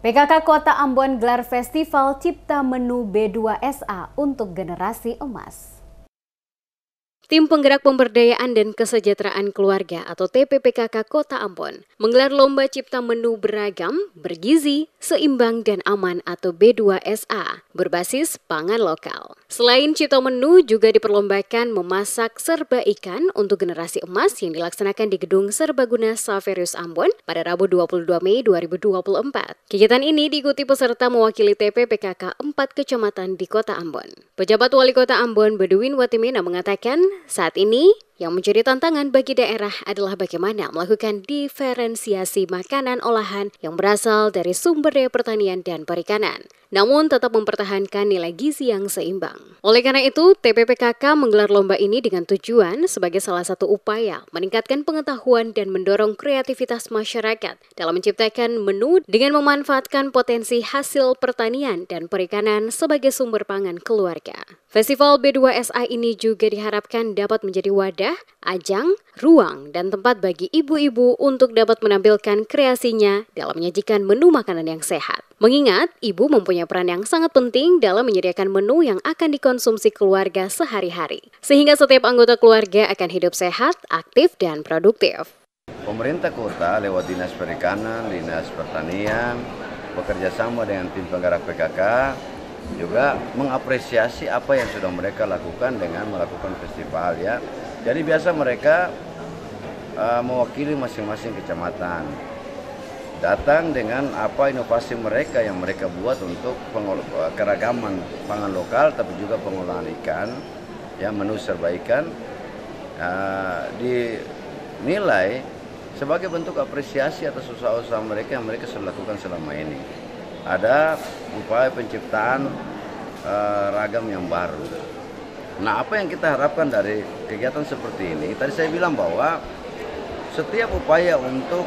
PKK Kota Ambon gelar Festival Cipta Menu B2SA untuk Generasi Emas. Tim Penggerak Pemberdayaan dan Kesejahteraan Keluarga atau TPPKK Kota Ambon menggelar lomba cipta menu beragam, bergizi, seimbang dan aman atau B2SA berbasis pangan lokal. Selain cipta menu juga diperlombakan memasak serba ikan untuk generasi emas yang dilaksanakan di Gedung Serbaguna Saverius Ambon pada Rabu 22 Mei 2024. Kegiatan ini diikuti peserta mewakili TPPKK 4 kecamatan di Kota Ambon. Pejabat Wali Kota Ambon Beduin Watimena mengatakan saat ini, yang menjadi tantangan bagi daerah adalah bagaimana melakukan diferensiasi makanan olahan yang berasal dari sumber daya pertanian dan perikanan, namun tetap mempertahankan nilai gizi yang seimbang. Oleh karena itu, TPPKK menggelar lomba ini dengan tujuan sebagai salah satu upaya meningkatkan pengetahuan dan mendorong kreativitas masyarakat dalam menciptakan menu dengan memanfaatkan potensi hasil pertanian dan perikanan sebagai sumber pangan keluarga. Festival B2SA ini juga diharapkan dapat menjadi wadah, ajang, ruang, dan tempat bagi ibu-ibu untuk dapat menampilkan kreasinya dalam menyajikan menu makanan yang sehat. Mengingat, ibu mempunyai peran yang sangat penting dalam menyediakan menu yang akan dikonsumsi keluarga sehari-hari. Sehingga setiap anggota keluarga akan hidup sehat, aktif, dan produktif. Pemerintah kota lewat Dinas Perikanan, Dinas Pertanian, bekerja sama dengan tim penggerak PKK, juga mengapresiasi apa yang sudah mereka lakukan dengan melakukan festival ya. Jadi biasa mereka mewakili masing-masing kecamatan, datang dengan apa inovasi mereka yang mereka buat untuk keragaman pangan lokal, tapi juga pengolahan ikan, ya menu serba ikan, dinilai sebagai bentuk apresiasi atas usaha-usaha mereka yang mereka sudah lakukan selama ini. Ada upaya penciptaan ragam yang baru. Nah, apa yang kita harapkan dari kegiatan seperti ini? Tadi saya bilang bahwa setiap upaya untuk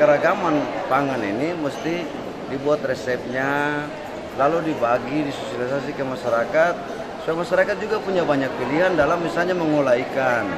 keragaman pangan ini mesti dibuat resepnya, lalu dibagi, disosialisasi ke masyarakat, supaya masyarakat juga punya banyak pilihan dalam misalnya mengolah ikan.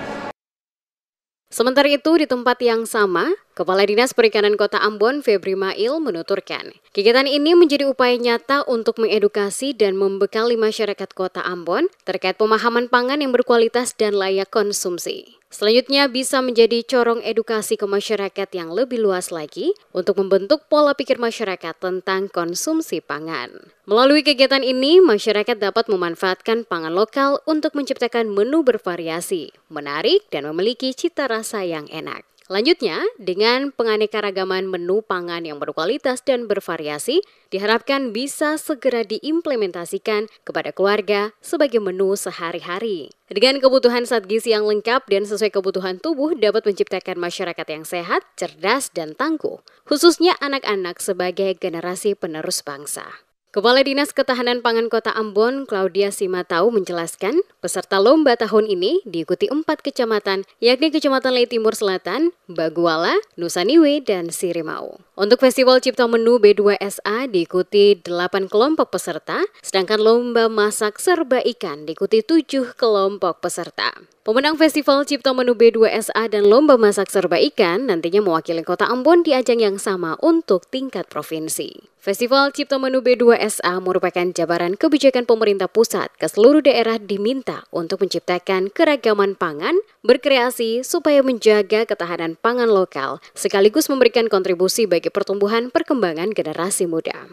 Sementara itu, di tempat yang sama, Kepala Dinas Perikanan Kota Ambon, Febri Mail, menuturkan, kegiatan ini menjadi upaya nyata untuk mengedukasi dan membekali masyarakat Kota Ambon terkait pemahaman pangan yang berkualitas dan layak konsumsi. Selanjutnya bisa menjadi corong edukasi ke masyarakat yang lebih luas lagi untuk membentuk pola pikir masyarakat tentang konsumsi pangan. Melalui kegiatan ini, masyarakat dapat memanfaatkan pangan lokal untuk menciptakan menu bervariasi, menarik, dan memiliki cita rasa yang enak. Lanjutnya, dengan penganekaragaman menu pangan yang berkualitas dan bervariasi, diharapkan bisa segera diimplementasikan kepada keluarga sebagai menu sehari-hari. Dengan kebutuhan zat gizi yang lengkap dan sesuai kebutuhan tubuh dapat menciptakan masyarakat yang sehat, cerdas, dan tangguh, khususnya anak-anak sebagai generasi penerus bangsa. Kepala Dinas Ketahanan Pangan Kota Ambon, Claudia Simatau, menjelaskan peserta lomba tahun ini diikuti 4 kecamatan, yakni Kecamatan Lei Timur Selatan, Baguala, Nusa Niwe, dan Sirimau. Untuk Festival Cipta Menu B2SA diikuti 8 kelompok peserta, sedangkan lomba masak serba ikan diikuti 7 kelompok peserta. Pemenang Festival Cipta Menu B2SA dan Lomba Masak Serba Ikan nantinya mewakili Kota Ambon di ajang yang sama untuk tingkat provinsi. Festival Cipta Menu B2SA merupakan jabaran kebijakan pemerintah pusat ke seluruh daerah diminta untuk menciptakan keragaman pangan, berkreasi supaya menjaga ketahanan pangan lokal, sekaligus memberikan kontribusi bagi pertumbuhan perkembangan generasi muda.